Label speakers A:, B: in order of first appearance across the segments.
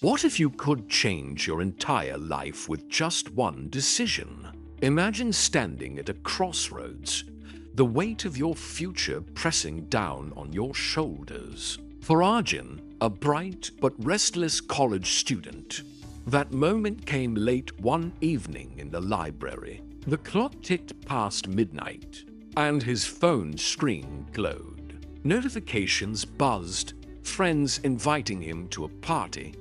A: What if you could change your entire life with just one decision? Imagine standing at a crossroads, the weight of your future pressing down on your shoulders. For Arjun, a bright but restless college student, that moment came late one evening in the library. The clock ticked past midnight, and his phone screen glowed. Notifications buzzed, friends inviting him to a party,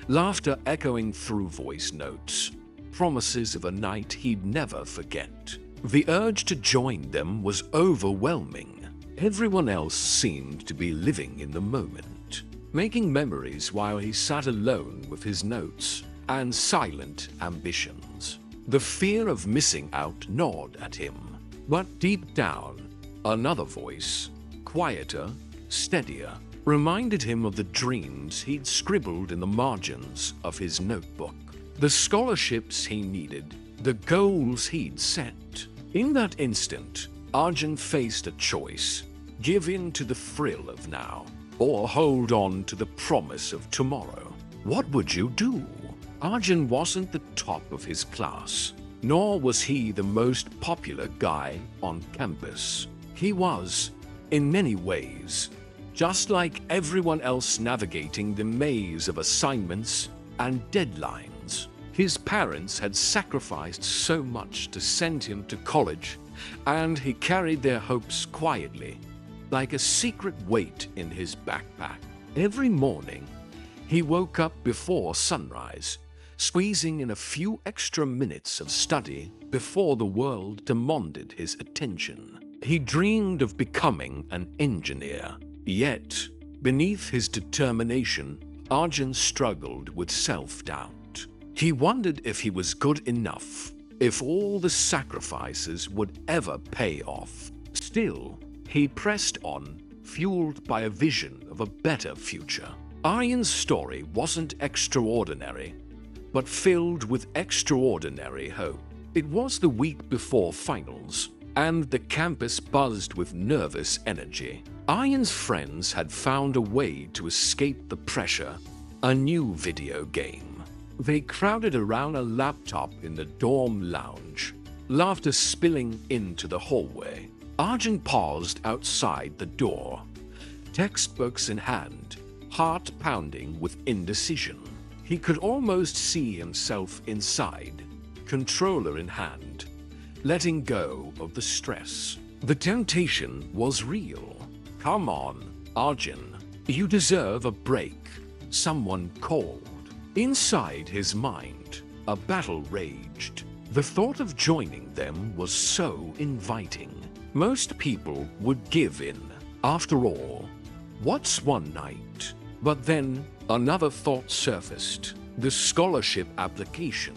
A: laughter echoing through voice notes, promises of a night he'd never forget. The urge to join them was overwhelming. Everyone else seemed to be living in the moment, making memories while he sat alone with his notes and silent ambitions. The fear of missing out gnawed at him, but deep down, another voice, quieter, steadier, reminded him of the dreams he'd scribbled in the margins of his notebook, the scholarships he needed, the goals he'd set. In that instant, Arjun faced a choice: give in to the thrill of now, or hold on to the promise of tomorrow. What would you do? Arjun wasn't the top of his class, nor was he the most popular guy on campus. He was, in many ways, just like everyone else navigating the maze of assignments and deadlines. His parents had sacrificed so much to send him to college, and he carried their hopes quietly, like a secret weight in his backpack. Every morning, he woke up before sunrise, squeezing in a few extra minutes of study before the world demanded his attention. He dreamed of becoming an engineer, yet, beneath his determination, Arjun struggled with self-doubt. He wondered if he was good enough, if all the sacrifices would ever pay off. Still, he pressed on, fueled by a vision of a better future. Arjun's story wasn't extraordinary, but filled with extraordinary hope. It was the week before finals, and the campus buzzed with nervous energy. Arjun's friends had found a way to escape the pressure: a new video game. They crowded around a laptop in the dorm lounge, laughter spilling into the hallway. Arjun paused outside the door, textbooks in hand, heart pounding with indecision. He could almost see himself inside, controller in hand, letting go of the stress. The temptation was real. "Come on, Arjun, you deserve a break," someone called. Inside his mind, a battle raged. The thought of joining them was so inviting. Most people would give in. After all, what's one night? But then another thought surfaced: the scholarship application,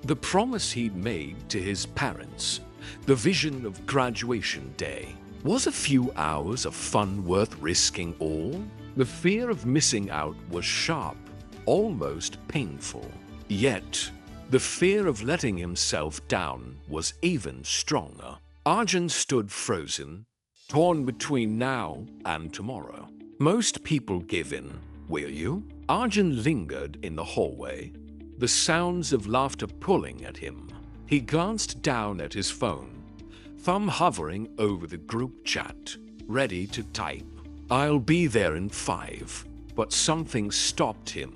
A: the promise he'd made to his parents, the vision of graduation day. Was a few hours of fun worth risking all? The fear of missing out was sharp, almost painful. Yet, the fear of letting himself down was even stronger. Arjun stood frozen, torn between now and tomorrow. Most people give in. Will you? Arjun lingered in the hallway, the sounds of laughter pulling at him. He glanced down at his phone, thumb hovering over the group chat, ready to type, "I'll be there in 5. But something stopped him.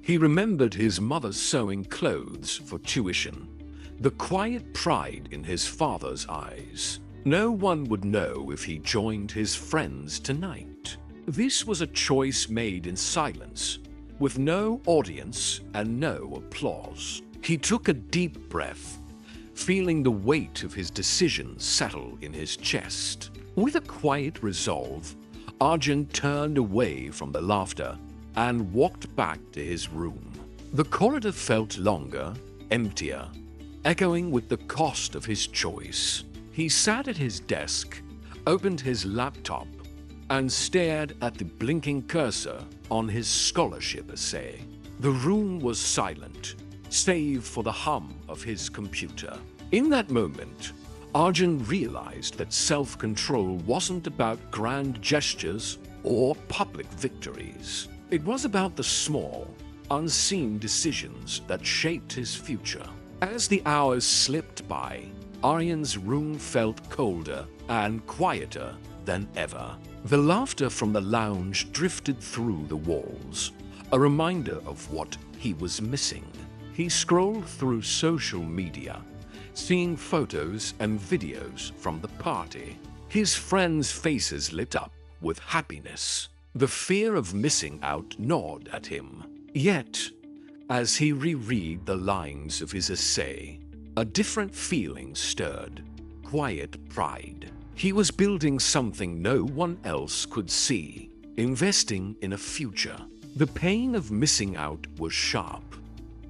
A: He remembered his mother sewing clothes for tuition, the quiet pride in his father's eyes. No one would know if he joined his friends tonight. This was a choice made in silence, with no audience and no applause. He took a deep breath, feeling the weight of his decision settle in his chest. With a quiet resolve, Arjun turned away from the laughter and walked back to his room. The corridor felt longer, emptier, echoing with the cost of his choice. He sat at his desk, opened his laptop, and stared at the blinking cursor on his scholarship essay. The room was silent, save for the hum of his computer. In that moment, Arjun realized that self-control wasn't about grand gestures or public victories. It was about the small, unseen decisions that shaped his future. As the hours slipped by, Arjun's room felt colder and quieter than ever. The laughter from the lounge drifted through the walls, a reminder of what he was missing. He scrolled through social media, seeing photos and videos from the party. His friends' faces lit up with happiness. The fear of missing out gnawed at him. Yet, as he reread the lines of his essay, a different feeling stirred: quiet pride. He was building something no one else could see, investing in a future. The pain of missing out was sharp,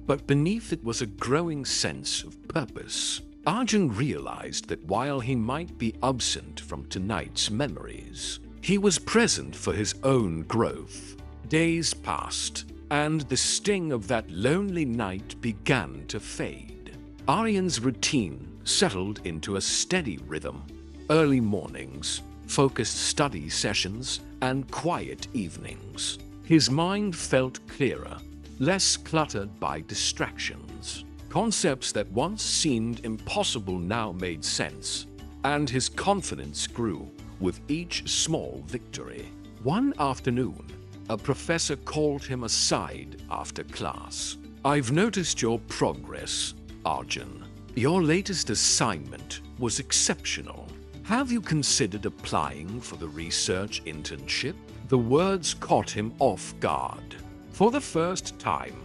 A: but beneath it was a growing sense of purpose. Arjun realized that while he might be absent from tonight's memories, he was present for his own growth. Days passed, and the sting of that lonely night began to fade. Arjun's routine settled into a steady rhythm: early mornings, focused study sessions, and quiet evenings. His mind felt clearer, less cluttered by distractions. Concepts that once seemed impossible now made sense, and his confidence grew with each small victory. One afternoon, a professor called him aside after class. "I've noticed your progress, Arjun. Your latest assignment was exceptional. Have you considered applying for the research internship?" The words caught him off guard. For the first time,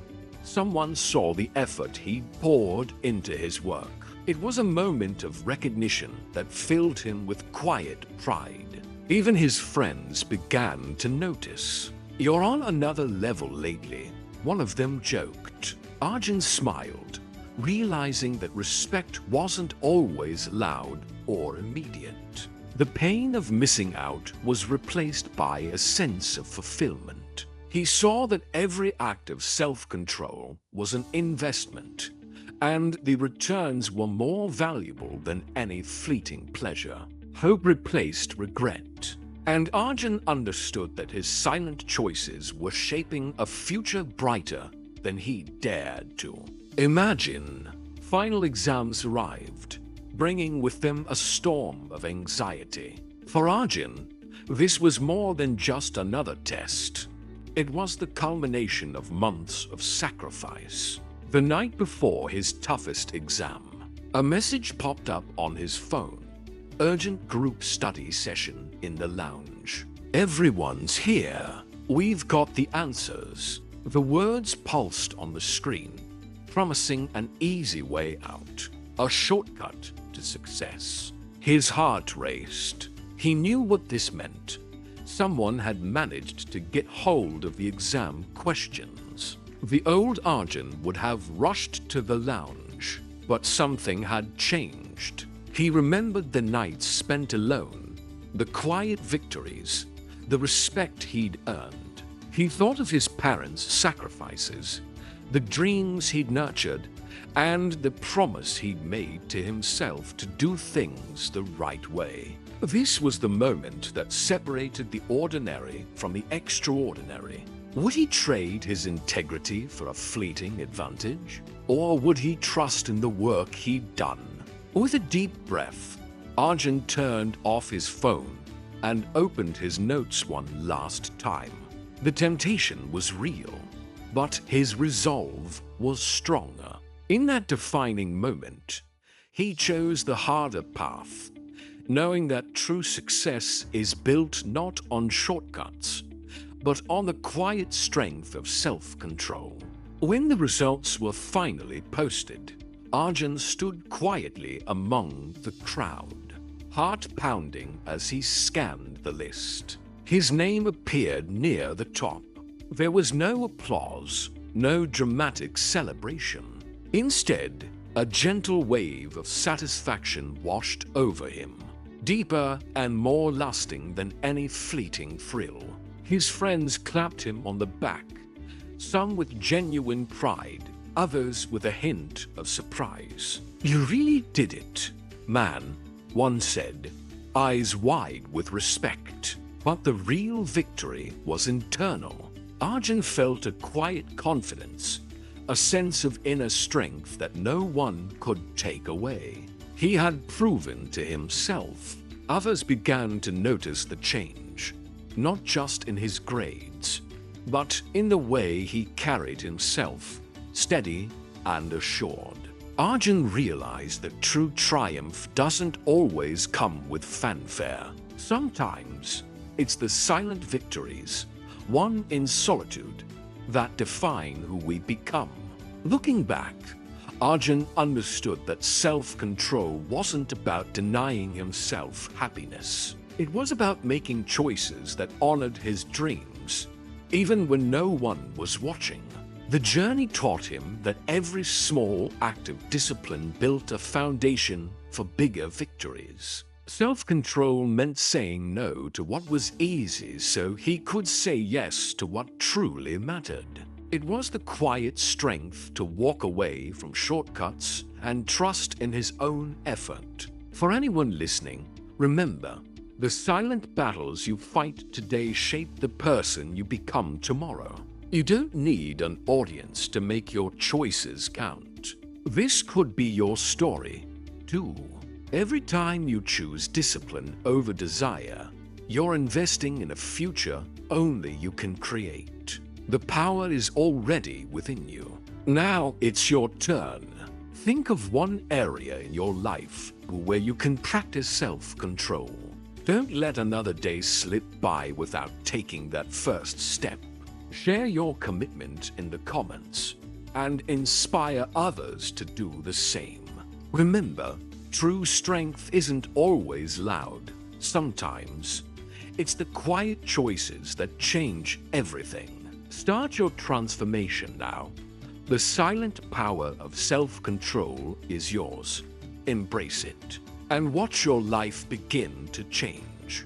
A: someone saw the effort he poured into his work. It was a moment of recognition that filled him with quiet pride. Even his friends began to notice. "You're on another level lately," one of them joked. Arjun smiled, realizing that respect wasn't always loud or immediate. The pain of missing out was replaced by a sense of fulfillment. He saw that every act of self-control was an investment, and the returns were more valuable than any fleeting pleasure. Hope replaced regret, and Arjun understood that his silent choices were shaping a future brighter than he dared to imagine. Final exams arrived, bringing with them a storm of anxiety. For Arjun, this was more than just another test. It was the culmination of months of sacrifice. The night before his toughest exam, a message popped up on his phone: urgent group study session in the lounge. "Everyone's here. We've got the answers." The words pulsed on the screen, promising an easy way out, a shortcut to success. His heart raced. He knew what this meant. Someone had managed to get hold of the exam questions. The old Arjun would have rushed to the lounge, but something had changed. He remembered the nights spent alone, the quiet victories, the respect he'd earned. He thought of his parents' sacrifices, the dreams he'd nurtured, and the promise he'd made to himself to do things the right way. This was the moment that separated the ordinary from the extraordinary. Would he trade his integrity for a fleeting advantage? Or would he trust in the work he'd done? With a deep breath, Arjun turned off his phone and opened his notes one last time. The temptation was real, but his resolve was stronger. In that defining moment, he chose the harder path, knowing that true success is built not on shortcuts, but on the quiet strength of self-control. When the results were finally posted, Arjun stood quietly among the crowd, heart pounding as he scanned the list. His name appeared near the top. There was no applause, no dramatic celebration. Instead, a gentle wave of satisfaction washed over him, deeper and more lasting than any fleeting thrill. His friends clapped him on the back, some with genuine pride, others with a hint of surprise. "You really did it, man," one said, eyes wide with respect. But the real victory was internal. Arjun felt a quiet confidence, a sense of inner strength that no one could take away. He had proven to himself. Others began to notice the change, not just in his grades, but in the way he carried himself, steady and assured. Arjun realized that true triumph doesn't always come with fanfare. Sometimes it's the silent victories, won in solitude, that define who we become. Looking back, Arjun understood that self-control wasn't about denying himself happiness. It was about making choices that honored his dreams, even when no one was watching. The journey taught him that every small act of discipline built a foundation for bigger victories. Self-control meant saying no to what was easy so he could say yes to what truly mattered. It was the quiet strength to walk away from shortcuts and trust in his own effort. For anyone listening, remember, the silent battles you fight today shape the person you become tomorrow. You don't need an audience to make your choices count. This could be your story, too. Every time you choose discipline over desire, you're investing in a future only you can create. The power is already within you. Now it's your turn. Think of one area in your life where you can practice self-control. Don't let another day slip by without taking that first step. Share your commitment in the comments and inspire others to do the same. Remember, true strength isn't always loud. Sometimes it's the quiet choices that change everything. Start your transformation now. The silent power of self-control is yours. Embrace it and watch your life begin to change.